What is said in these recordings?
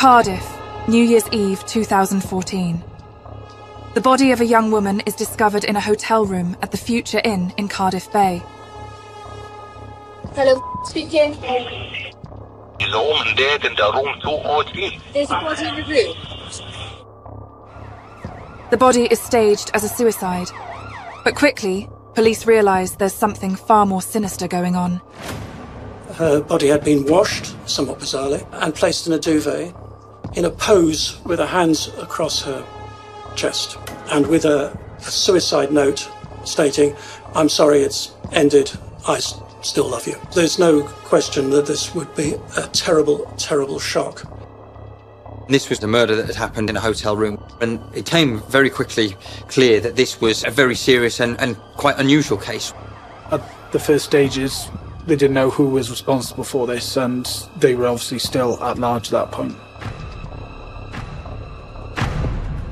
Cardiff, New Year's Eve 2014. The body of a young woman is discovered in a hotel room at the Future Inn in Cardiff Bay. Hello, speaking. There's a woman dead in the room 203. There's a body in the room. The body is staged as a suicide, but quickly, police realise there's something far more sinister going on. Her body had been washed, somewhat bizarrely, and placed in a duvet, in a pose with her hands across her chest, and with a suicide note stating, "I'm sorry it's ended, I still love you." There's no question that this would be a terrible, terrible shock. This was the murder that had happened in a hotel room, and it came very quickly clear that this was a very serious and quite unusual case. At the first stages, they didn't know who was responsible for this, and they were obviously still at large at that point.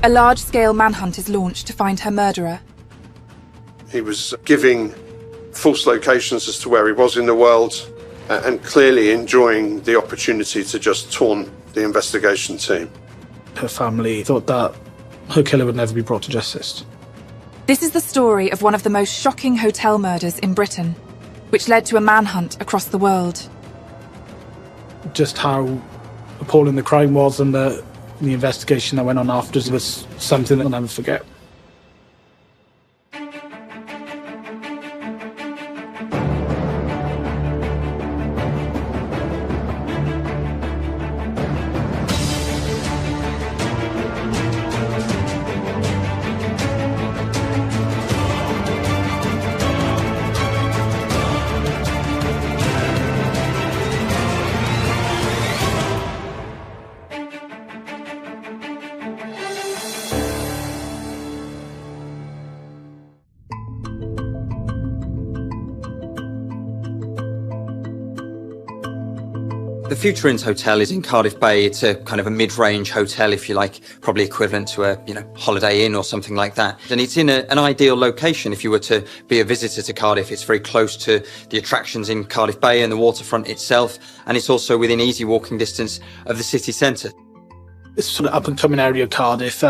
A large-scale manhunt is launched to find her murderer. He was giving false locations as to where he was in the world and clearly enjoying the opportunity to just taunt the investigation team. Her family thought that her killer would never be brought to justice. This is the story of one of the most shocking hotel murders in Britain, which led to a manhunt across the world. Just how appalling the crime was and the investigation that went on afterwards was something that I'll never forget. The Future Inn's hotel is in Cardiff Bay. It's a kind of a mid-range hotel, if you like, probably equivalent to a, Holiday Inn or something like that. And it's in an ideal location if you were to be a visitor to Cardiff. It's very close to the attractions in Cardiff Bay and the waterfront itself, and it's also within easy walking distance of the city centre. It's sort of up-and-coming area of Cardiff.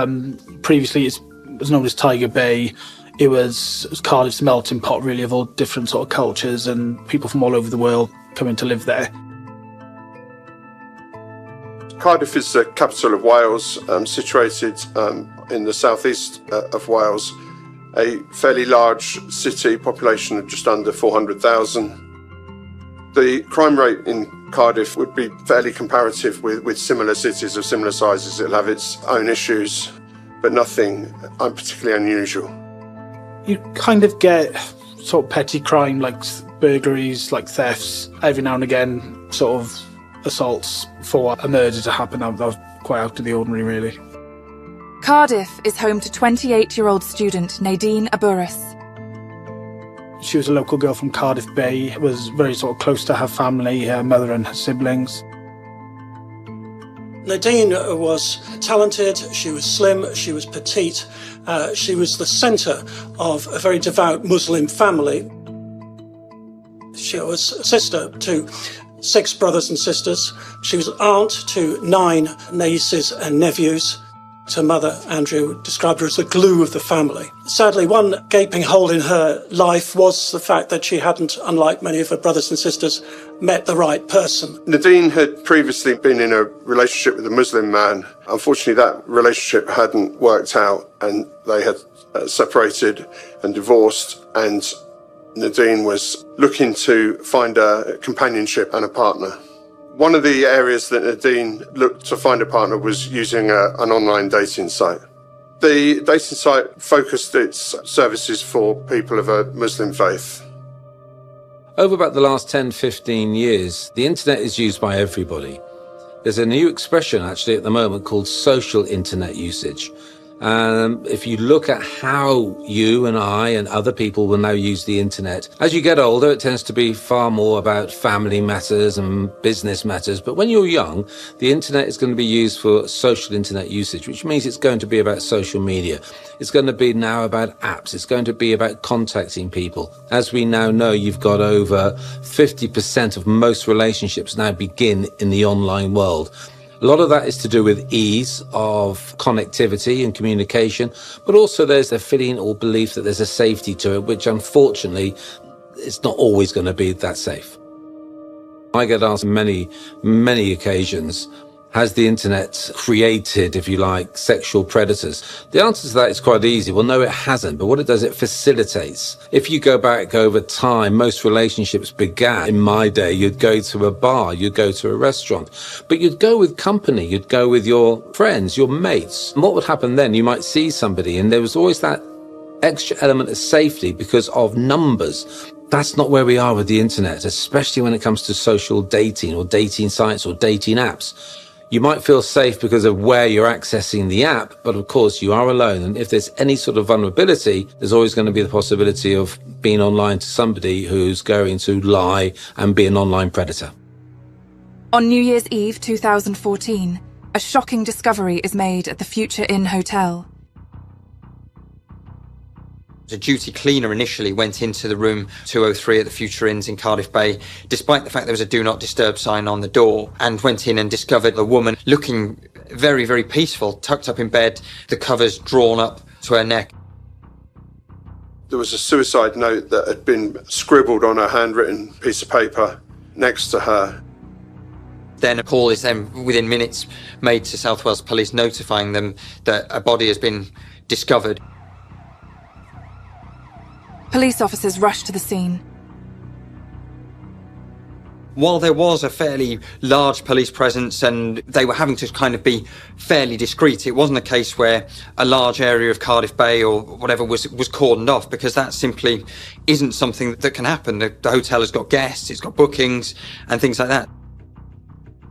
Previously, it was known as Tiger Bay. It was Cardiff's melting pot, really, of all different sort of cultures and people from all over the world coming to live there. Cardiff is the capital of Wales, situated in the southeast of Wales, a fairly large city, population of just under 400,000. The crime rate in Cardiff would be fairly comparative with similar cities of similar sizes. It'll have its own issues, but nothing particularly unusual. You kind of get sort of petty crime like burglaries, like thefts, every now and again, sort of assaults for a murder to happen. That was quite out of the ordinary, really. Cardiff is home to 28-year-old student Nadine Aburris. She was a local girl from Cardiff Bay, was very sort of close to her family, her mother and her siblings. Nadine was talented, she was slim, she was petite, she was the centre of a very devout Muslim family. She was a sister to 6 brothers and sisters. She was aunt to 9 nieces and nephews. Her mother, Andrew, described her as the glue of the family. Sadly, one gaping hole in her life was the fact that she hadn't, unlike many of her brothers and sisters, met the right person. Nadine had previously been in a relationship with a Muslim man. Unfortunately, that relationship hadn't worked out, and they had separated and divorced, and Nadine was looking to find a companionship and a partner. One of the areas that Nadine looked to find a partner was using an online dating site. The dating site focused its services for people of a Muslim faith. Over about the last 10-15 years, the internet is used by everybody. There's a new expression actually at the moment called social internet usage. If you look at how you and I and other people will now use the internet, as you get older, it tends to be far more about family matters and business matters. But when you're young, the internet is going to be used for social internet usage, which means it's going to be about social media. It's going to be now about apps. It's going to be about contacting people. As we now know, you've got over 50% of most relationships now begin in the online world. A lot of that is to do with ease of connectivity and communication, but also there's a feeling or belief that there's a safety to it, which unfortunately it's not always going to be that safe. I get asked many occasions, has the internet created, if you like, sexual predators? The answer to that is quite easy. Well, no, it hasn't. But what it does, it facilitates. If you go back over time, most relationships began, in my day, you'd go to a bar, you'd go to a restaurant, but you'd go with company, you'd go with your friends, your mates. And what would happen then? You might see somebody and there was always that extra element of safety because of numbers. That's not where we are with the internet, especially when it comes to social dating or dating sites or dating apps. You might feel safe because of where you're accessing the app, but of course you are alone. And if there's any sort of vulnerability, there's always going to be the possibility of being online to somebody who's going to lie and be an online predator. On New Year's Eve 2014, a shocking discovery is made at the Future Inn Hotel. A duty cleaner initially went into the room 203 at the Future Inns in Cardiff Bay, despite the fact there was a do not disturb sign on the door, and went in and discovered a woman looking very, very peaceful, tucked up in bed, the covers drawn up to her neck. There was a suicide note that had been scribbled on a handwritten piece of paper next to her. Then a call is then within minutes made to South Wales Police notifying them that a body has been discovered. Police officers rush to the scene. While there was a fairly large police presence and they were having to kind of be fairly discreet, it wasn't a case where a large area of Cardiff Bay or whatever was cordoned off, because that simply isn't something that can happen. The hotel has got guests, it's got bookings and things like that.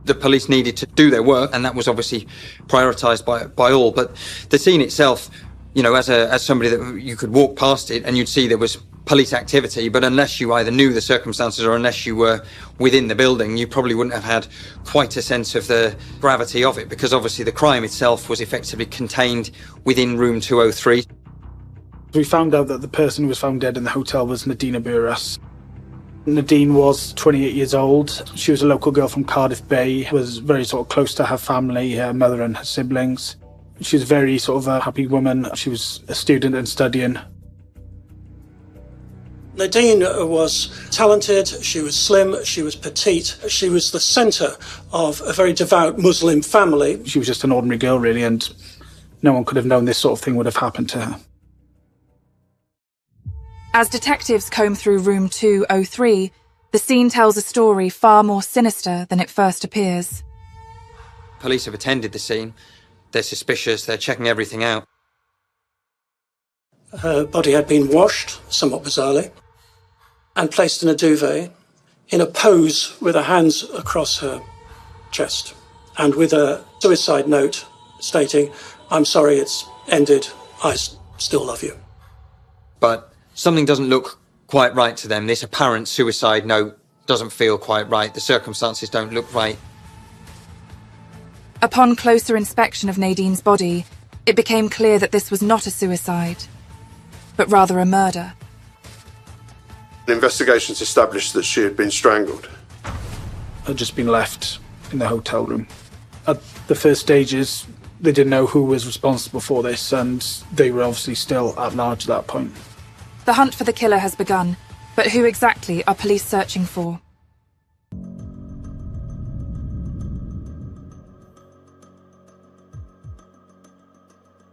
The police needed to do their work, and that was obviously prioritised by all. But the scene itself, you know, as somebody that you could walk past it and you'd see there was police activity, but unless you either knew the circumstances or unless you were within the building, you probably wouldn't have had quite a sense of the gravity of it, because obviously the crime itself was effectively contained within room 203. We found out that the person who was found dead in the hotel was Nadine Aburas. Nadine was 28 years old. She was a local girl from Cardiff Bay, was very sort of close to her family, her mother and her siblings. She was very sort of a happy woman. She was a student and studying. Nadine was talented, she was slim, she was petite, she was the centre of a very devout Muslim family. She was just an ordinary girl, really, and no one could have known this sort of thing would have happened to her. As detectives comb through room 203, the scene tells a story far more sinister than it first appears. Police have attended the scene. They're suspicious, they're checking everything out. Her body had been washed, somewhat bizarrely, and placed in a duvet, in a pose with her hands across her chest, and with a suicide note stating, "I'm sorry it's ended, I still love you." But something doesn't look quite right to them. This apparent suicide note doesn't feel quite right. The circumstances don't look right. Upon closer inspection of Nadine's body, it became clear that this was not a suicide, but rather a murder. Investigations established that she had been strangled. Had just been left in the hotel room. At the first stages, they didn't know who was responsible for this, and they were obviously still at large at that point. The hunt for the killer has begun, but who exactly are police searching for?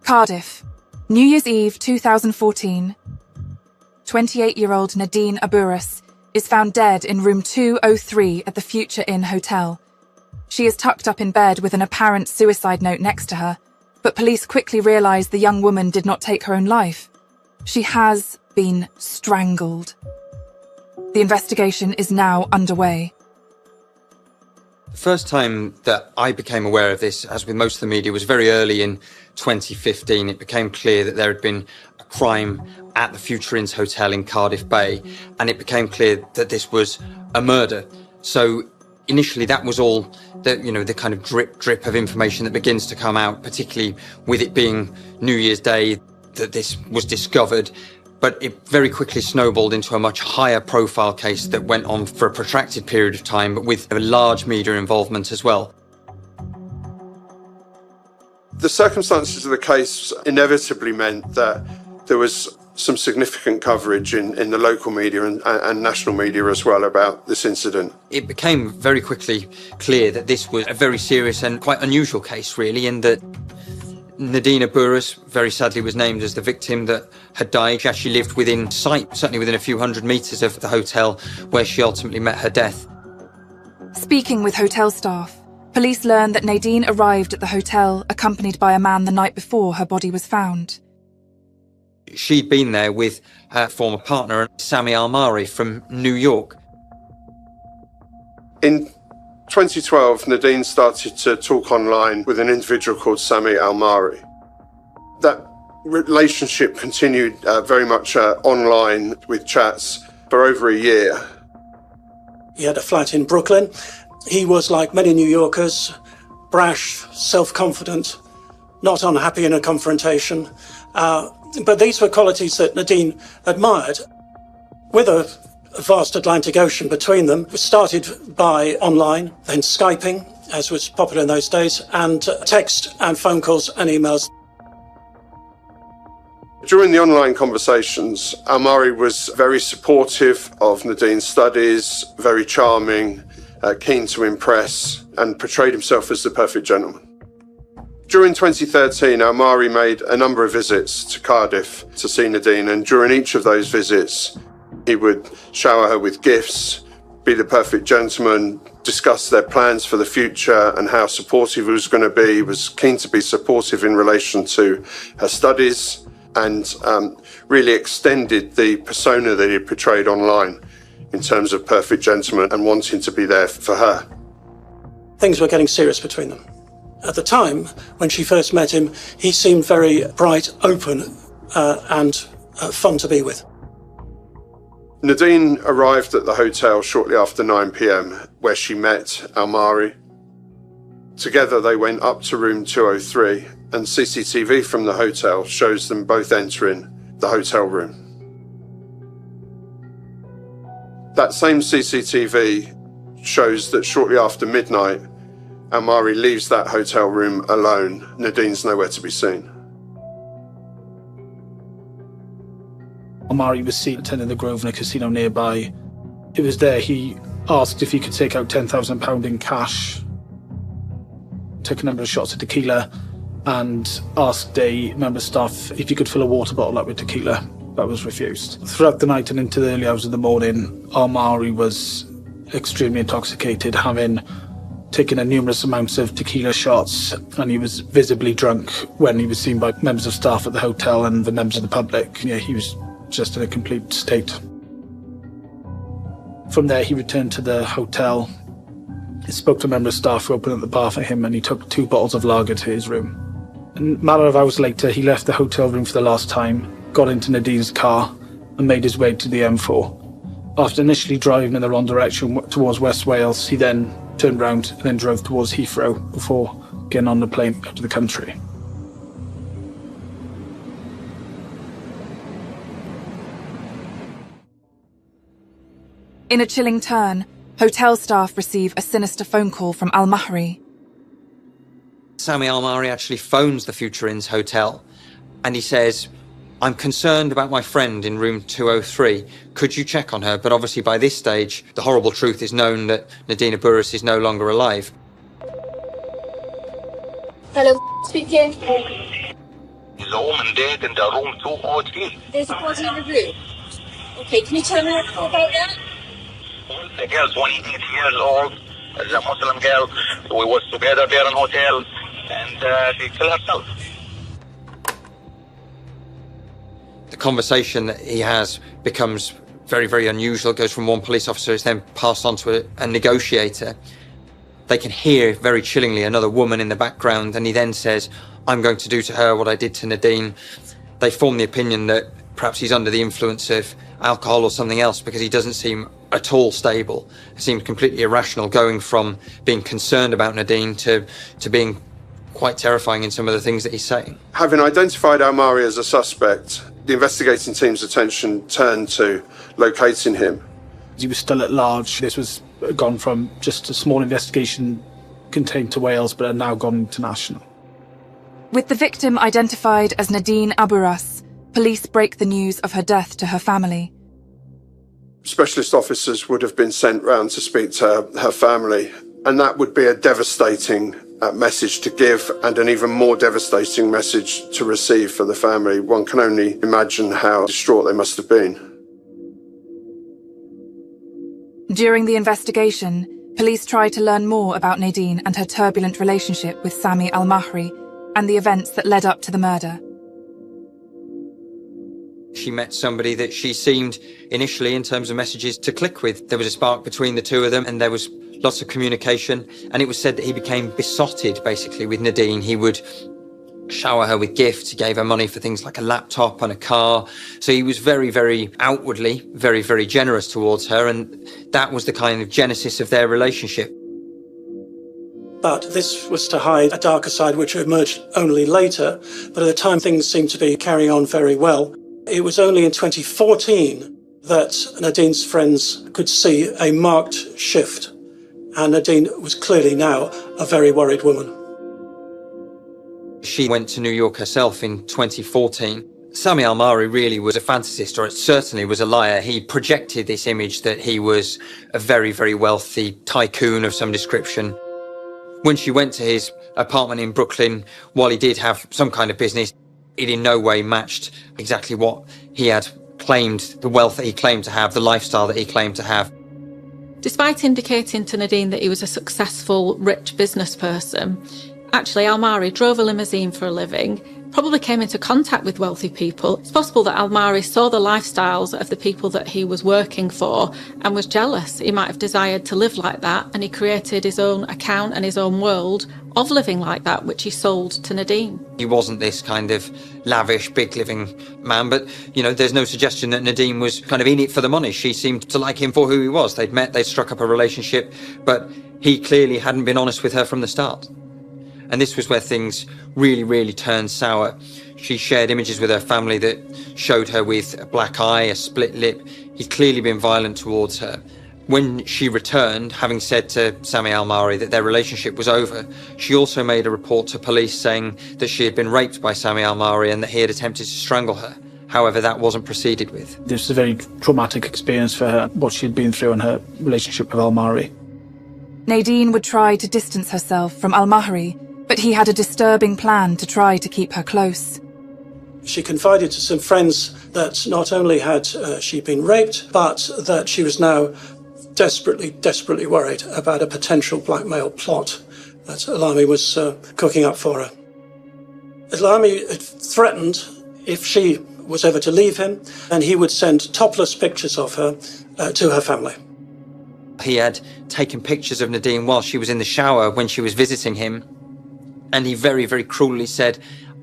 Cardiff, New Year's Eve 2014. 28-year-old Nadine Aburas is found dead in room 203 at the Future Inn Hotel. She is tucked up in bed with an apparent suicide note next to her, but police quickly realise the young woman did not take her own life. She has been strangled. The investigation is now underway. The first time that I became aware of this, as with most of the media, was very early in 2015. It became clear that there had been a crime at the Future Inns Hotel in Cardiff Bay, and it became clear that this was a murder. So initially that was all the kind of drip of information that begins to come out, particularly with it being New Year's Day that this was discovered. But it very quickly snowballed into a much higher profile case that went on for a protracted period of time, but with a large media involvement as well. The circumstances of the case inevitably meant that there was some significant coverage in the local media and national media as well about this incident. It became very quickly clear that this was a very serious and quite unusual case, really, in that Nadine Burris, very sadly, was named as the victim that had died. She actually lived within sight, certainly within a few hundred metres of the hotel where she ultimately met her death. Speaking with hotel staff, police learned that Nadine arrived at the hotel accompanied by a man the night before her body was found. She'd been there with her former partner, Sami Almari, from New York. In 2012, Nadine started to talk online with an individual called Sami Almari. That relationship continued very much online with chats for over a year. He had a flat in Brooklyn. He was, like many New Yorkers, brash, self-confident, not unhappy in a confrontation. But these were qualities that Nadine admired. With a vast Atlantic Ocean between them, it started by online, then Skyping, as was popular in those days, and text and phone calls and emails. During the online conversations, Almari was very supportive of Nadine's studies, very charming, keen to impress, and portrayed himself as the perfect gentleman. During 2013, Almari made a number of visits to Cardiff to see Nadine, and during each of those visits, he would shower her with gifts, be the perfect gentleman, discuss their plans for the future and how supportive he was going to be. He was keen to be supportive in relation to her studies and really extended the persona that he portrayed online in terms of perfect gentleman and wanting to be there for her. Things were getting serious between them. At the time, when she first met him, he seemed very bright, open, and fun to be with. Nadine arrived at the hotel shortly after 9 p.m, where she met Almari. Together, they went up to room 203, and CCTV from the hotel shows them both entering the hotel room. That same CCTV shows that shortly after midnight, Almari leaves that hotel room alone. Nadine's nowhere to be seen. Almari was seen attending the Grosvenor Casino nearby. It was there he asked if he could take out £10,000 in cash, took a number of shots of tequila, and asked a member of staff if he could fill a water bottle up with tequila. That was refused. Throughout the night and into the early hours of the morning, Almari was extremely intoxicated, having taken numerous amounts of tequila shots, and he was visibly drunk when he was seen by members of staff at the hotel and the members of the public. Yeah, he was just in a complete state. From there, he returned to the hotel. He spoke to a member of staff who opened up the bar for him, and he took 2 bottles of lager to his room. A matter of hours later, he left the hotel room for the last time, got into Nadine's car, and made his way to the M4. After initially driving in the wrong direction towards West Wales, he then turned round and then drove towards Heathrow before getting on the plane out of the country. In a chilling turn, hotel staff receive a sinister phone call from Al-Mahri. Sami Almari actually phones the Future Inn's hotel and he says, "I'm concerned about my friend in room 203. Could you check on her?" But obviously by this stage, the horrible truth is known that Nadine Burris is no longer alive. Hello, speaking. There's a woman dead in the room 203. There's a body in the room. Okay, can you tell me more about that? The girl's 28 years old. Is a Muslim girl. We was together there in hotel, and she killed herself. The conversation that he has becomes very, very unusual. It goes from one police officer, it's then passed on to a negotiator. They can hear very chillingly another woman in the background, and he then says, "I'm going to do to her what I did to Nadine." They form the opinion that perhaps he's under the influence of alcohol or something else, because he doesn't seem at all stable. It seems completely irrational, going from being concerned about Nadine to being quite terrifying in some of the things that he's saying. Having identified Almari as a suspect, the investigating team's attention turned to locating him. He was still at large. This was gone from just a small investigation contained to Wales, but had now gone international. With the victim identified as Nadine Aburas, police break the news of her death to her family. Specialist officers would have been sent round to speak to her family, and that would be a devastating message to give, and an even more devastating message to receive for the family. One can only imagine how distraught they must have been. During the investigation, police try to learn more about Nadine and her turbulent relationship with Sami Al-Mahri and the events that led up to the murder. She met somebody that she seemed initially, in terms of messages, to click with. There was a spark between the two of them, and there was lots of communication, and it was said that he became besotted, basically, with Nadine. He would shower her with gifts. He gave her money for things like a laptop and a car. So he was very, very outwardly, very, very generous towards her, and that was the kind of genesis of their relationship. But this was to hide a darker side which emerged only later, but at the time things seemed to be carrying on very well. It was only in 2014 that Nadine's friends could see a marked shift, and Nadine was clearly now a very worried woman. She went to New York herself in 2014. Sami Al-Mahri really was a fantasist, or it certainly was a liar. He projected this image that he was a very, very wealthy tycoon of some description. When she went to his apartment in Brooklyn, while he did have some kind of business, it in no way matched exactly what he had claimed, the wealth that he claimed to have, the lifestyle that he claimed to have. Despite indicating to Nadine that he was a successful, rich business person, actually Al-Mahri drove a limousine for a living, probably came into contact with wealthy people. It's possible that Al-Mahri saw the lifestyles of the people that he was working for and was jealous. He might have desired to live like that, and he created his own account and his own world of living like that, which he sold to Nadine. He wasn't this kind of lavish, big living man, but, you know, there's no suggestion that Nadine was kind of in it for the money. She seemed to like him for who he was. They'd met, they'd struck up a relationship, but he clearly hadn't been honest with her from the start. And this was where things really, really turned sour. She shared images with her family that showed her with a black eye, a split lip. He'd clearly been violent towards her. When she returned, having said to Sami Al-Mahri that their relationship was over, she also made a report to police saying that she had been raped by Sami Al-Mahri and that he had attempted to strangle her. However, that wasn't proceeded with. This was a very traumatic experience for her, what she had been through in her relationship with Al-Mahri. Nadine would try to distance herself from Al-Mahri, but he had a disturbing plan to try to keep her close. She confided to some friends that not only had she been raped, but that she was now desperately worried about a potential blackmail plot that Alami was cooking up for her. Alami had threatened if she was ever to leave him, and he would send topless pictures of her to her family. He had taken pictures of Nadine while she was in the shower when she was visiting him, and he very, very cruelly said,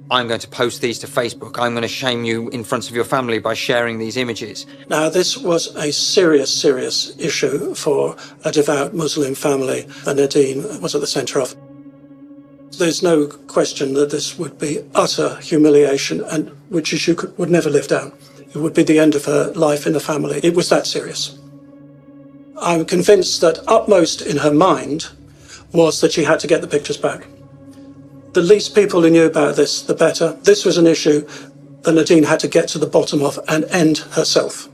"I'm going to post these to Facebook. I'm going to shame you in front of your family by sharing these images." Now, this was a serious issue for a devout Muslim family that Nadine was at the centre of. There's no question that this would be utter humiliation, and which she would never live down. It would be the end of her life in the family. It was that serious. I'm convinced that upmost in her mind was that she had to get the pictures back. The least people who knew about this, the better. This was an issue that Nadine had to get to the bottom of and end herself.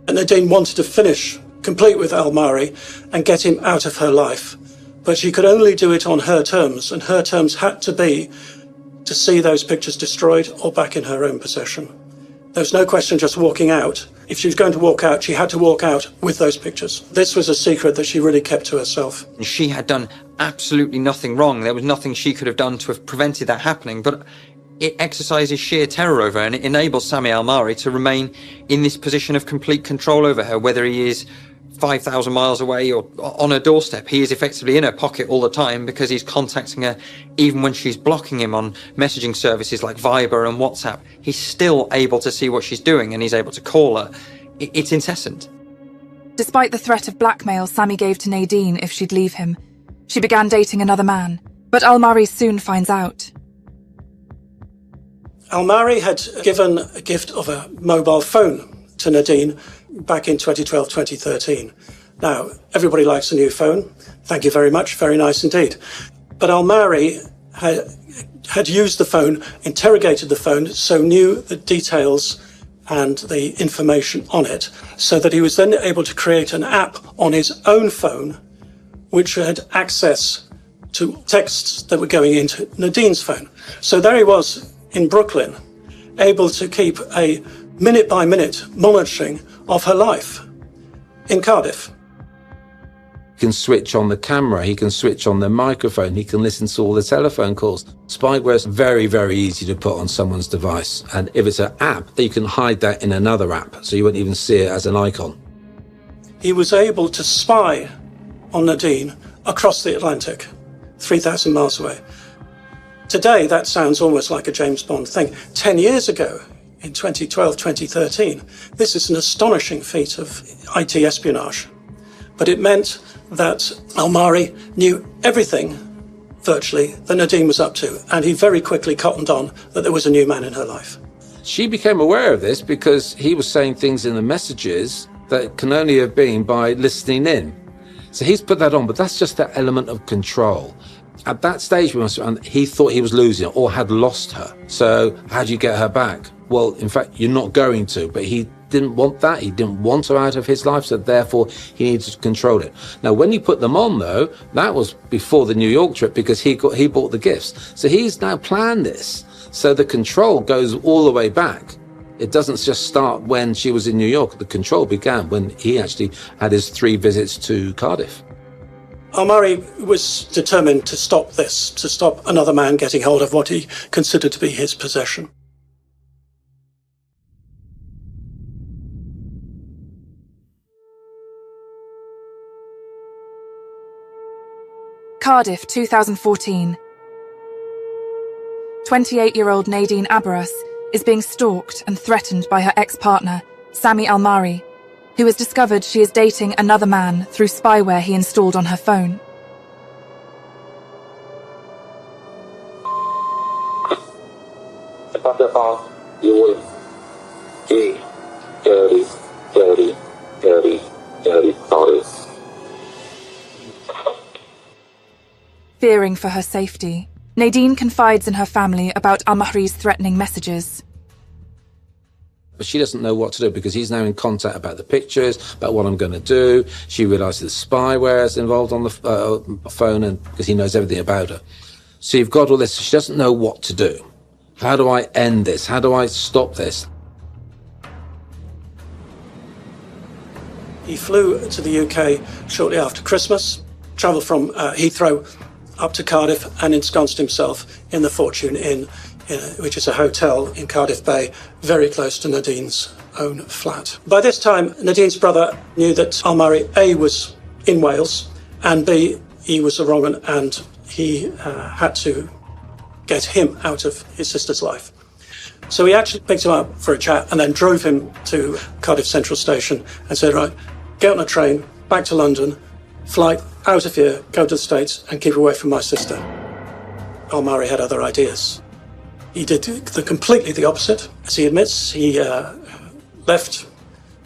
And Nadine wanted to finish, complete with Al-Mahri, and get him out of her life. But she could only do it on her terms, and her terms had to be to see those pictures destroyed or back in her own possession. There was no question just walking out. If she was going to walk out, she had to walk out with those pictures. This was a secret that she really kept to herself. She had done absolutely nothing wrong. There was nothing she could have done to have prevented that happening, but it exercises sheer terror over her, and it enables Sami Al-Mahri to remain in this position of complete control over her, whether he is 5,000 miles away or on her doorstep. He is effectively in her pocket all the time because he's contacting her even when she's blocking him on messaging services like Viber and WhatsApp. He's still able to see what she's doing, and he's able to call her. It's incessant. Despite the threat of blackmail Sami gave to Nadine if she'd leave him, she began dating another man, but Al-Mahri soon finds out. Al-Mahri had given a gift of a mobile phone to Nadine back in 2012, 2013. Now, everybody likes a new phone. Thank you very much. Very nice indeed. But Al-Mahri had used the phone, interrogated the phone, so knew the details and the information on it, so that he was then able to create an app on his own phone which had access to texts that were going into Nadine's phone. So there he was in Brooklyn, able to keep a minute-by-minute monitoring of her life in Cardiff. He can switch on the camera, he can switch on the microphone, he can listen to all the telephone calls. Spyware is very, very easy to put on someone's device. And if it's an app, you can hide that in another app, so you won't even see it as an icon. He was able to spy on Nadine across the Atlantic, 3,000 miles away. Today, that sounds almost like a James Bond thing. 10 years ago, in 2012, 2013, this is an astonishing feat of IT espionage. But it meant that Almari knew everything, virtually, that Nadine was up to, and he very quickly cottoned on that there was a new man in her life. She became aware of this because he was saying things in the messages that can only have been by listening in. So he's put that on, but that's just that element of control. At that stage, he thought he was losing or had lost her. So how do you get her back? Well, in fact, you're not going to, but he didn't want that. He didn't want her out of his life, so therefore he needed to control it. Now, when he put them on, though, that was before the New York trip because he bought the gifts. So he's now planned this. So the control goes all the way back. It doesn't just start when she was in New York. The control began when he actually had his 3 visits to Cardiff. Almari was determined to stop this, to stop another man getting hold of what he considered to be his possession. Cardiff, 2014. 28-year-old Nadine Abbas is being stalked and threatened by her ex-partner, Sami Almari, who has discovered she is dating another man through spyware he installed on her phone. Fearing for her safety, Nadine confides in her family about Almari's threatening messages. But she doesn't know what to do because he's now in contact about the pictures, about what I'm going to do. She realises spyware is involved on the phone and because he knows everything about her. So you've got all this. She doesn't know what to do. How do I end this? How do I stop this? He flew to the UK shortly after Christmas, travelled from Heathrow up to Cardiff and ensconced himself in the Fortune Inn, which is a hotel in Cardiff Bay, very close to Nadine's own flat. By this time, Nadine's brother knew that Almari, A, was in Wales, and B, he was a wrong one, and he had to get him out of his sister's life. So he actually picked him up for a chat and then drove him to Cardiff Central Station and said, right, get on a train, back to London, flight out of here, go to the States and keep away from my sister. Almari had other ideas. He did completely the opposite. As he admits, he left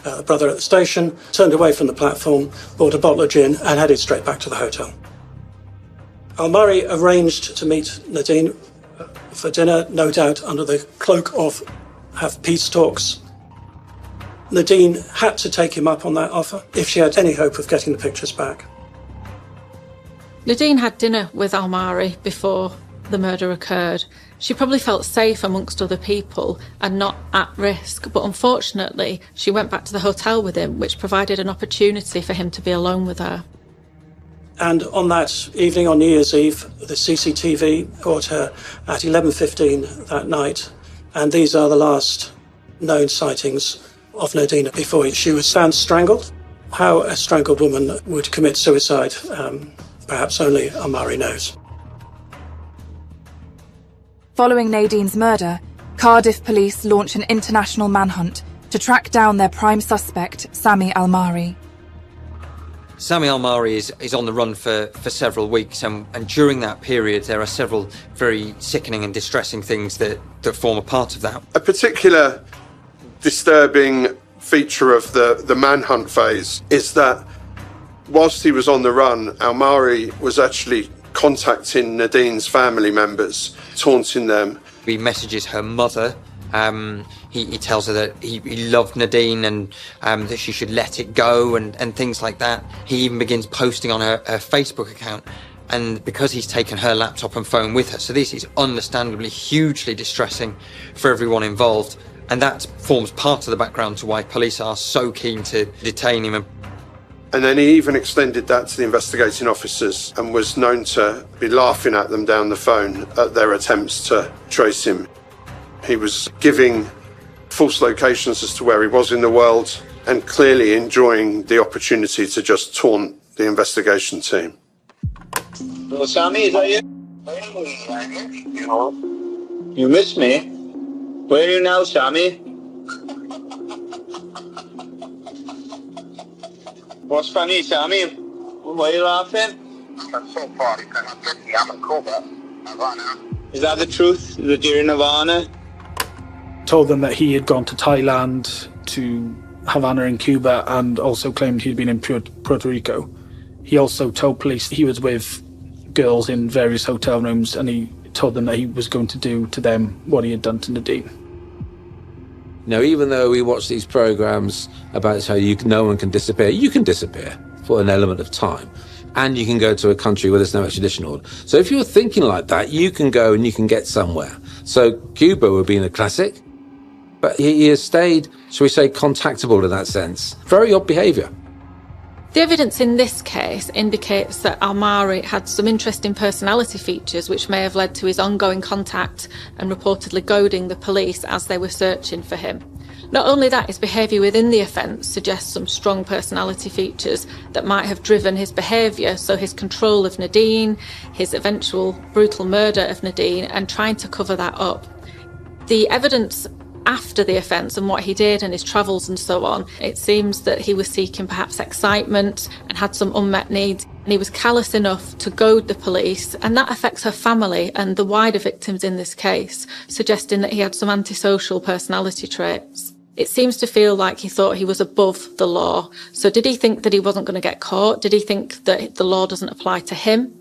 the brother at the station, turned away from the platform, bought a bottle of gin and headed straight back to the hotel. Almari arranged to meet Nadine for dinner, no doubt under the cloak of have peace talks. Nadine had to take him up on that offer if she had any hope of getting the pictures back. Nadine had dinner with Almari before the murder occurred. She probably felt safe amongst other people and not at risk, but unfortunately she went back to the hotel with him, which provided an opportunity for him to be alone with her. And on that evening, on New Year's Eve, the CCTV caught her at 11:15 that night, and these are the last known sightings of Nadine before she was found strangled. How a strangled woman would commit suicide, perhaps only Almari knows. Following Nadine's murder, Cardiff police launch an international manhunt to track down their prime suspect, Sami Almari. Sami Almari is on the run for several weeks, and during that period there are several very sickening and distressing things that form a part of that. A particular disturbing feature of the manhunt phase is that whilst he was on the run, Almari was actually contacting Nadine's family members, taunting them. He messages her mother. He tells her that he loved Nadine and that she should let it go and things like that. He even begins posting on her Facebook account, and because he's taken her laptop and phone with her. So this is understandably hugely distressing for everyone involved, and that forms part of the background to why police are so keen to detain him. And then he even extended that to the investigating officers and was known to be laughing at them down the phone at their attempts to trace him. He was giving false locations as to where he was in the world and clearly enjoying the opportunity to just taunt the investigation team. Well, Sammy, is that you? You miss me? Where are you now, Sammy? What's funny, Sammy? Why are you laughing? I'm so far because I'm busy. I'm in Cuba, Havana. Is that the truth, that you're in Havana? Told them that he had gone to Thailand, to Havana in Cuba, and also claimed he'd been in Puerto Rico. He also told police he was with girls in various hotel rooms, and he told them that he was going to do to them what he had done to Nadine. Now, even though we watch these programs about how no one can disappear, you can disappear for an element of time. And you can go to a country where there's no extradition order. So if you're thinking like that, you can go and you can get somewhere. So Cuba would be in a classic, but he has stayed, shall we say, contactable in that sense. Very odd behaviour. The evidence in this case indicates that Almari had some interesting personality features which may have led to his ongoing contact and reportedly goading the police as they were searching for him. Not only that, his behaviour within the offence suggests some strong personality features that might have driven his behaviour, so his control of Nadine, his eventual brutal murder of Nadine, and trying to cover that up. The evidence after the offence and what he did and his travels and so on, it seems that he was seeking perhaps excitement and had some unmet needs, and he was callous enough to goad the police, and that affects her family and the wider victims in this case, suggesting that he had some antisocial personality traits. It seems to feel like he thought he was above the law. So did he think that he wasn't going to get caught? Did he think that the law doesn't apply to him?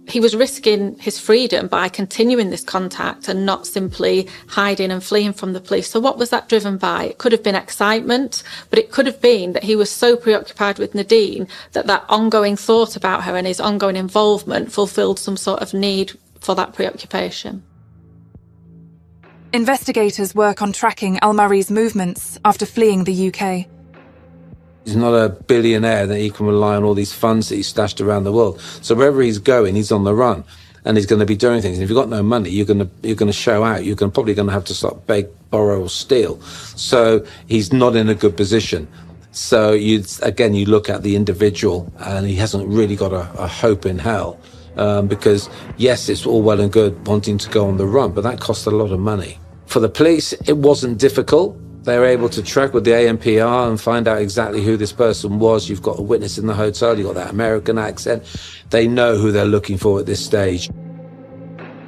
He was risking his freedom by continuing this contact and not simply hiding and fleeing from the police. So what was that driven by? It could have been excitement, but it could have been that he was so preoccupied with Nadine that that ongoing thought about her and his ongoing involvement fulfilled some sort of need for that preoccupation. Investigators work on tracking Almari's movements after fleeing the UK. He's not a billionaire that he can rely on all these funds that he's stashed around the world. So wherever he's going, he's on the run, and he's going to be doing things. And if you've got no money, you're going to show out. You're probably going to have to start beg, borrow, or steal. So he's not in a good position. So you look at the individual, and he hasn't really got a hope in hell, because yes, it's all well and good wanting to go on the run, but that costs a lot of money. For the police, it wasn't difficult. They were able to track with the ANPR and find out exactly who this person was. You've got a witness in the hotel, you've got that American accent. They know who they're looking for at this stage.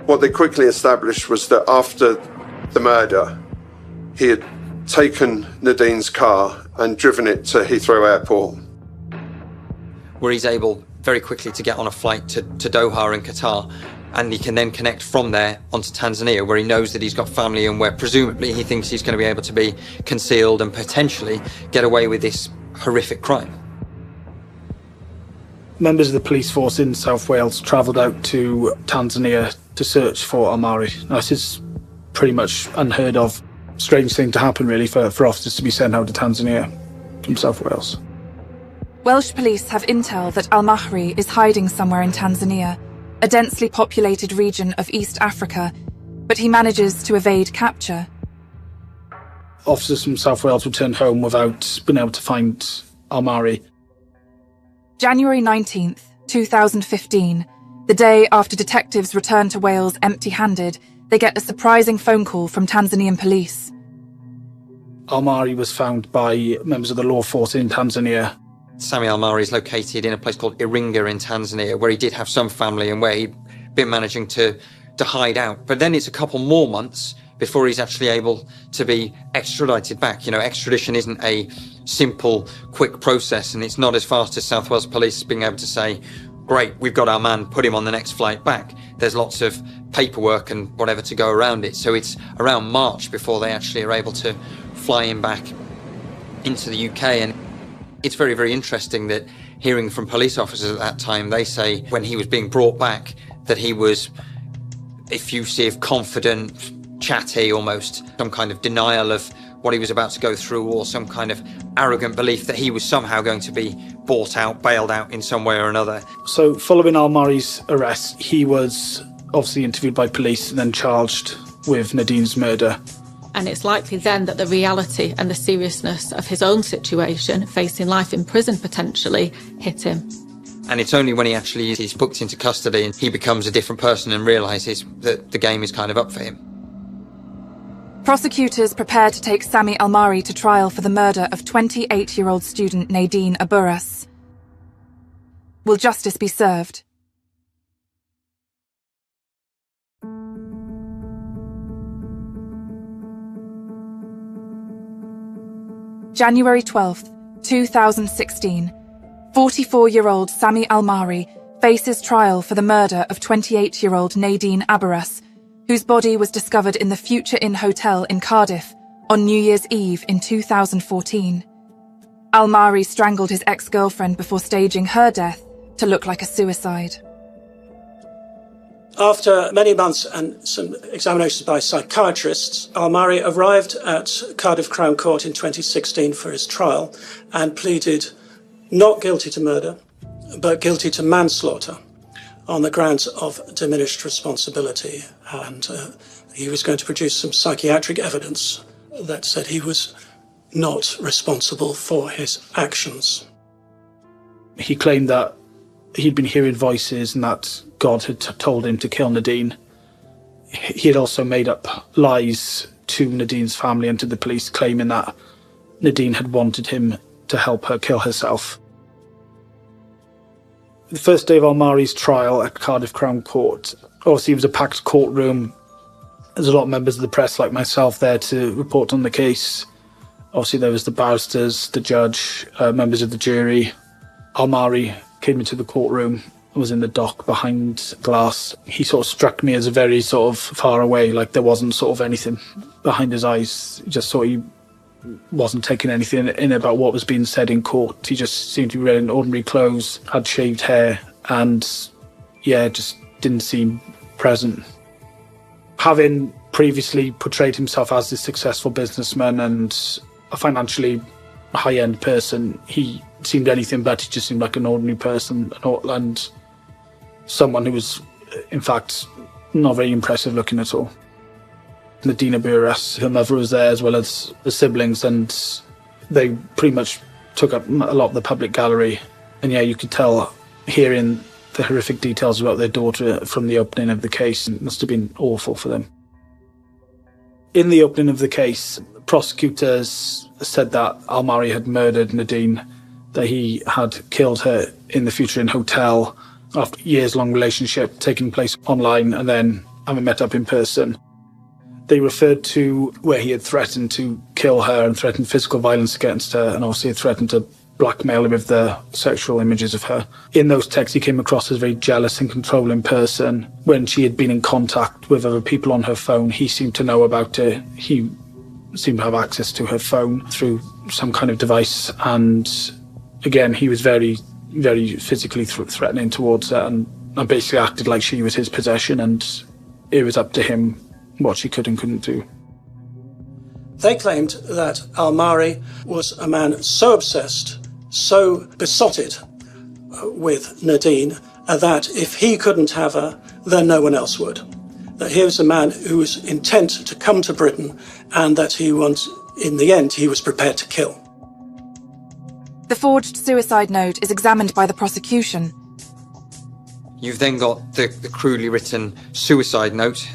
What they quickly established was that after the murder, he had taken Nadine's car and driven it to Heathrow Airport, where he's able very quickly to get on a flight to Doha in Qatar, and he can then connect from there onto Tanzania, where he knows that he's got family and where presumably he thinks he's going to be able to be concealed and potentially get away with this horrific crime. Members of the police force in South Wales travelled out to Tanzania to search for Almari. Now, this is pretty much unheard of. Strange thing to happen, really, for officers to be sent out to Tanzania from South Wales. Welsh police have intel that Almari is hiding somewhere in Tanzania, a densely populated region of East Africa, but he manages to evade capture. Officers from South Wales returned home without being able to find Almari. January 19th, 2015, the day after detectives return to Wales empty-handed, they get a surprising phone call from Tanzanian police. Almari was found by members of the law force in Tanzania. Sami Almari is located in a place called Iringa in Tanzania, where he did have some family and where he'd been managing to hide out. But then it's a couple more months before he's actually able to be extradited back. You know, extradition isn't a simple, quick process, and it's not as fast as South Wales Police being able to say, great, we've got our man, put him on the next flight back. There's lots of paperwork and whatever to go around it. So it's around March before they actually are able to fly him back into the UK. And it's very, very interesting that hearing from police officers at that time, they say when he was being brought back that he was effusive, confident, chatty almost, some kind of denial of what he was about to go through, or some kind of arrogant belief that he was somehow going to be bought out, bailed out in some way or another. So following Al-Mari's arrest, he was obviously interviewed by police and then charged with Nadine's murder. And it's likely then that the reality and the seriousness of his own situation, facing life in prison potentially, hit him. And it's only when he's booked into custody and he becomes a different person and realises that the game is kind of up for him. Prosecutors prepared to take Sami Al-Mari to trial for the murder of 28-year-old student Nadine Aburas. Will justice be served? January 12th, 2016. 44-year-old Sami Al-Mari faces trial for the murder of 28-year-old Nadine Aburas, whose body was discovered in the Future Inn Hotel in Cardiff on New Year's Eve in 2014. Al-Mari strangled his ex-girlfriend before staging her death to look like a suicide. After many months and some examinations by psychiatrists, Al-Mari arrived at Cardiff Crown Court in 2016 for his trial and pleaded not guilty to murder, but guilty to manslaughter on the grounds of diminished responsibility. And he was going to produce some psychiatric evidence that said he was not responsible for his actions. He claimed that he'd been hearing voices and that God had told him to kill Nadine. He had also made up lies to Nadine's family and to the police, claiming that Nadine had wanted him to help her kill herself. The first day of Al-Mari's trial at Cardiff Crown Court, obviously it was a packed courtroom. There's a lot of members of the press like myself there to report on the case. Obviously there was the barristers, the judge, members of the jury. Al-Mari came into the courtroom, was in the dock behind glass. He sort of struck me as a very sort of far away, like there wasn't sort of anything behind his eyes. Just sort of, he wasn't taking anything in about what was being said in court. He just seemed to be wearing ordinary clothes, had shaved hair, and yeah, just didn't seem present. Having previously portrayed himself as this successful businessman and a financially high-end person, he seemed anything but. He just seemed like an ordinary person and someone who was, in fact, not very impressive looking at all. Nadine Aburas, her mother was there as well as the siblings, and they pretty much took up a lot of the public gallery. And yeah, you could tell, hearing the horrific details about their daughter from the opening of the case, it must have been awful for them. In the opening of the case, prosecutors said that Al-Mari had murdered Nadine, that he had killed her in the Future Inn Hotel after a years-long relationship taking place online and then having met up in person. They referred to where he had threatened to kill her and threatened physical violence against her, and obviously had threatened to blackmail her with the sexual images of her. In those texts, he came across as a very jealous and controlling person. When she had been in contact with other people on her phone, he seemed to know about it. He seemed to have access to her phone through some kind of device, and again, he was very, very physically threatening towards her and basically acted like she was his possession, and it was up to him what she could and couldn't do. They claimed that Al-Mari was a man so obsessed, so besotted with Nadine, that if he couldn't have her, then no one else would. That he was a man who was intent to come to Britain, and that in the end, he was prepared to kill. The forged suicide note is examined by the prosecution. You've then got the crudely written suicide note,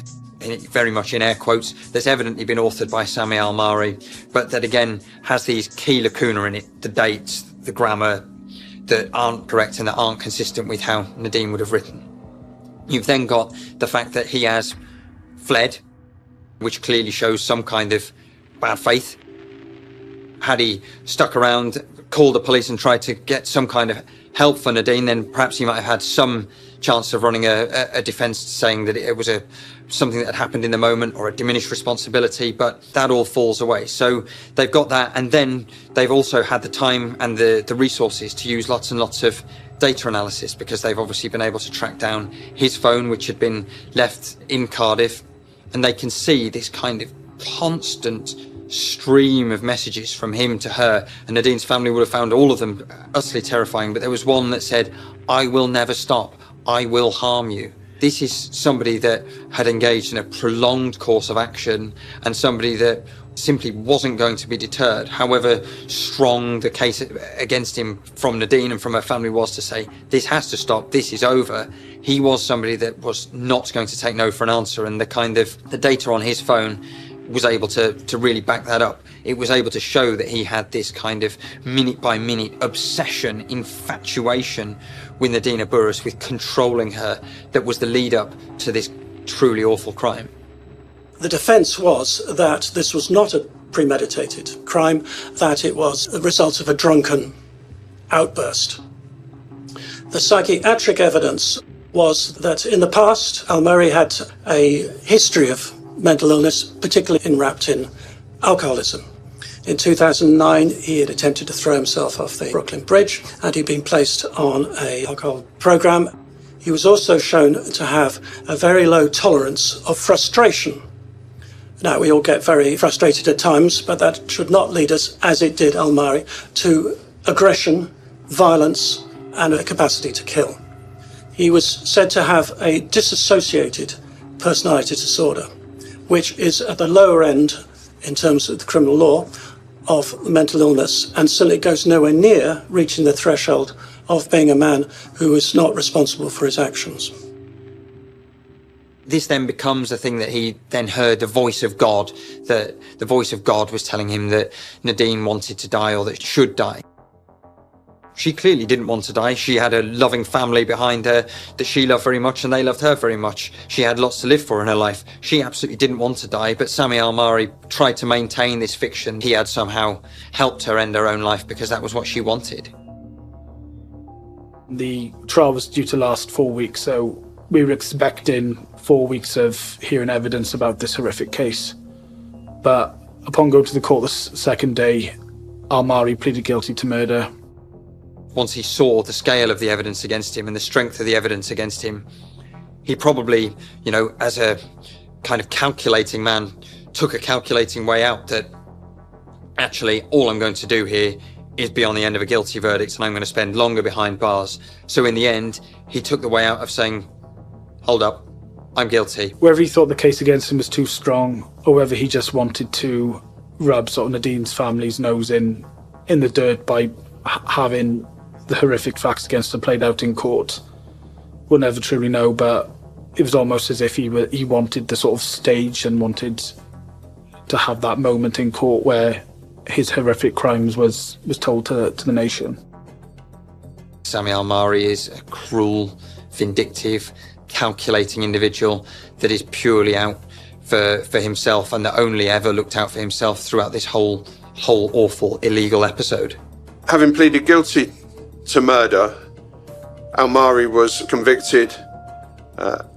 very much in air quotes, that's evidently been authored by Sami Al-Mari, but that again has these key lacuna in it, the dates, the grammar, that aren't correct and that aren't consistent with how Nadine would have written. You've then got the fact that he has fled, which clearly shows some kind of bad faith. Had he stuck around, called the police and tried to get some kind of help for Nadine, then perhaps he might have had some chance of running a defence saying that it was something that had happened in the moment or a diminished responsibility, but that all falls away. So they've got that, and then they've also had the time and the resources to use lots and lots of data analysis, because they've obviously been able to track down his phone, which had been left in Cardiff, and they can see this kind of constant stream of messages from him to her, and Nadine's family would have found all of them utterly terrifying, but there was one that said, "I will never stop, I will harm you." This is somebody that had engaged in a prolonged course of action, and somebody that simply wasn't going to be deterred, however strong the case against him from Nadine and from her family was to say, this has to stop, this is over. He was somebody that was not going to take no for an answer, and the data on his phone was able to really back that up. It was able to show that he had this kind of minute by minute obsession, infatuation with Nadine Burris, with controlling her, that was the lead up to this truly awful crime. The defence was that this was not a premeditated crime, that it was the result of a drunken outburst. The psychiatric evidence was that in the past, Al-Murray had a history of mental illness, particularly enwrapped in alcoholism. In 2009, he had attempted to throw himself off the Brooklyn Bridge, and he'd been placed on an alcohol program. He was also shown to have a very low tolerance of frustration. Now, we all get very frustrated at times, but that should not lead us, as it did Al-Murray, to aggression, violence, and a capacity to kill. He was said to have a dissociated personality disorder, which is at the lower end, in terms of the criminal law, of mental illness, and certainly goes nowhere near reaching the threshold of being a man who is not responsible for his actions. This then becomes a thing that he then heard the voice of God, that the voice of God was telling him that Nadine wanted to die, or that she should die. She clearly didn't want to die. She had a loving family behind her that she loved very much, and they loved her very much. She had lots to live for in her life. She absolutely didn't want to die, but Sami Al-Murray tried to maintain this fiction. He had somehow helped her end her own life because that was what she wanted. The trial was due to last 4 weeks, so we were expecting 4 weeks of hearing evidence about this horrific case. But upon going to the court the second day, Al-Murray pleaded guilty to murder. Once he saw the scale of the evidence against him and the strength of the evidence against him, he probably, as a kind of calculating man, took a calculating way out that actually all I'm going to do here is be on the end of a guilty verdict, and I'm going to spend longer behind bars. So in the end, he took the way out of saying, hold up, I'm guilty. Whether he thought the case against him was too strong, or whether he just wanted to rub sort of Nadine's family's nose in the dirt by having the horrific facts against him played out in court, we'll never truly know, but it was almost as if he wanted the sort of stage and wanted to have that moment in court where his horrific crimes was told to the nation. Sami Al-Murray is a cruel, vindictive, calculating individual that is purely out for himself, and that only ever looked out for himself throughout this whole awful, illegal episode. Having pleaded guilty to murder, Al-Murray was convicted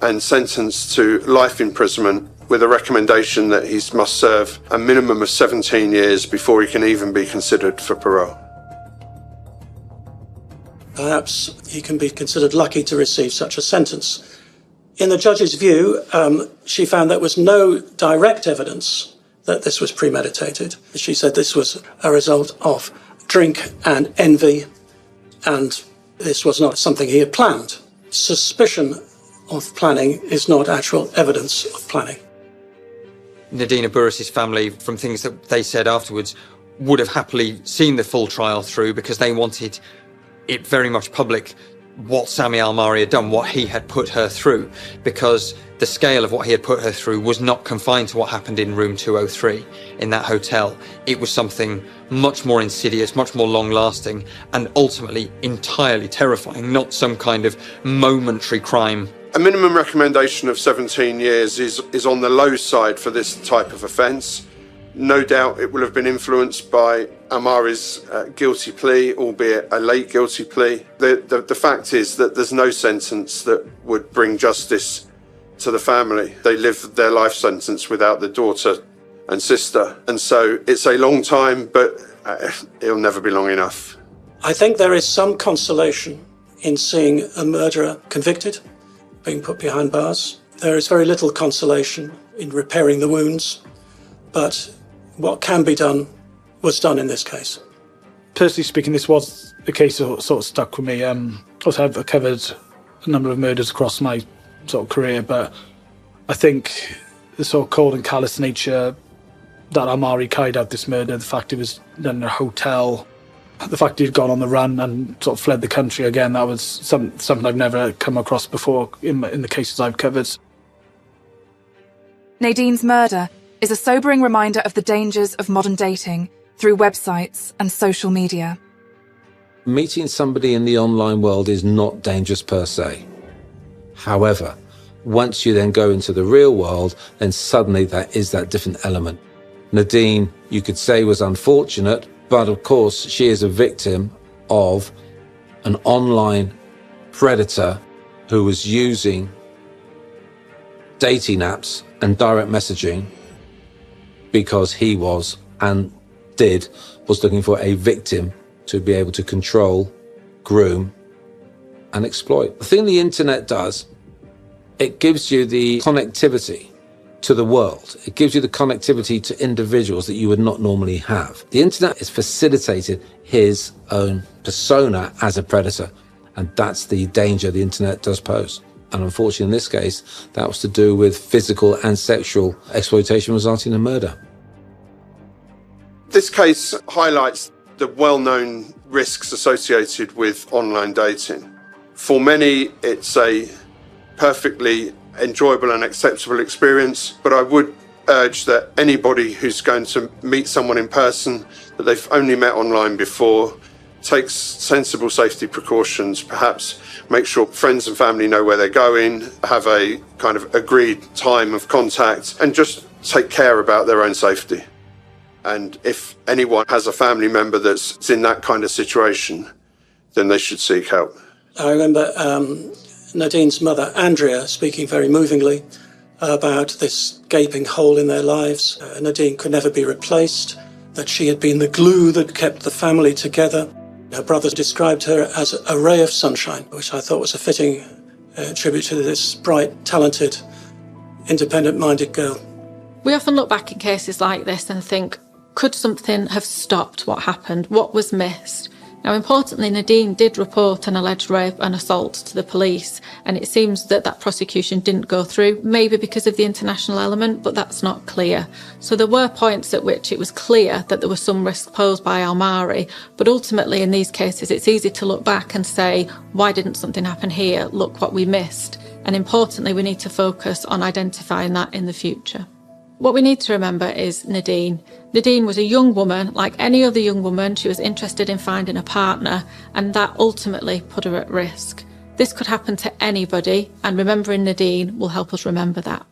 and sentenced to life imprisonment, with a recommendation that he must serve a minimum of 17 years before he can even be considered for parole. Perhaps he can be considered lucky to receive such a sentence. In the judge's view, she found there was no direct evidence that this was premeditated. She said this was a result of drink and envy, and this was not something he had planned. Suspicion of planning is not actual evidence of planning. Nadine Burris's family, from things that they said afterwards, would have happily seen the full trial through, because they wanted it very much public what Sami Al-Murray had done, what he had put her through, because the scale of what he had put her through was not confined to what happened in room 203 in that hotel. It was something much more insidious, much more long-lasting, and ultimately entirely terrifying, not some kind of momentary crime. A minimum recommendation of 17 years is on the low side for this type of offence. No doubt it will have been influenced by Amari's guilty plea, albeit a late guilty plea. The fact is that there's no sentence that would bring justice to the family. They lived their life sentence without the daughter and sister. And so it's a long time, but it'll never be long enough. I think there is some consolation in seeing a murderer convicted, being put behind bars. There is very little consolation in repairing the wounds, but what can be done was done in this case. Personally speaking, this was a case that sort of stuck with me. Also, I've covered a number of murders across my sort of career, but I think the sort of cold and callous nature that Amari carried out this murder, the fact it was done in a hotel, the fact he'd gone on the run and sort of fled the country again, that was something I've never come across before in the cases I've covered. Nadine's murder is a sobering reminder of the dangers of modern dating through websites and social media. Meeting somebody in the online world is not dangerous per se. However, once you then go into the real world, then suddenly there is that different element. Nadine, you could say, was unfortunate, but of course she is a victim of an online predator who was using dating apps and direct messaging because he was looking for a victim to be able to control, groom, and exploit. The thing the internet does, it gives you the connectivity to the world. It gives you the connectivity to individuals that you would not normally have. The internet has facilitated his own persona as a predator, and that's the danger the internet does pose. And unfortunately, in this case, that was to do with physical and sexual exploitation resulting in murder. This case highlights the well-known risks associated with online dating. For many, it's a perfectly enjoyable and acceptable experience, but I would urge that anybody who's going to meet someone in person that they've only met online before takes sensible safety precautions, perhaps make sure friends and family know where they're going, have a kind of agreed time of contact, and just take care about their own safety. And if anyone has a family member that's in that kind of situation, then they should seek help. I remember Nadine's mother, Andrea, speaking very movingly about this gaping hole in their lives. Nadine could never be replaced, that she had been the glue that kept the family together. Her brothers described her as a ray of sunshine, which I thought was a fitting tribute to this bright, talented, independent-minded girl. We often look back in cases like this and think, could something have stopped what happened? What was missed? Now, importantly, Nadine did report an alleged rape and assault to the police, and it seems that that prosecution didn't go through, maybe because of the international element, but that's not clear. So there were points at which it was clear that there was some risk posed by Almari, but ultimately in these cases it's easy to look back and say, why didn't something happen here? Look what we missed. And importantly, we need to focus on identifying that in the future. What we need to remember is Nadine. Nadine was a young woman. Like any other young woman, she was interested in finding a partner, and that ultimately put her at risk. This could happen to anybody, and remembering Nadine will help us remember that.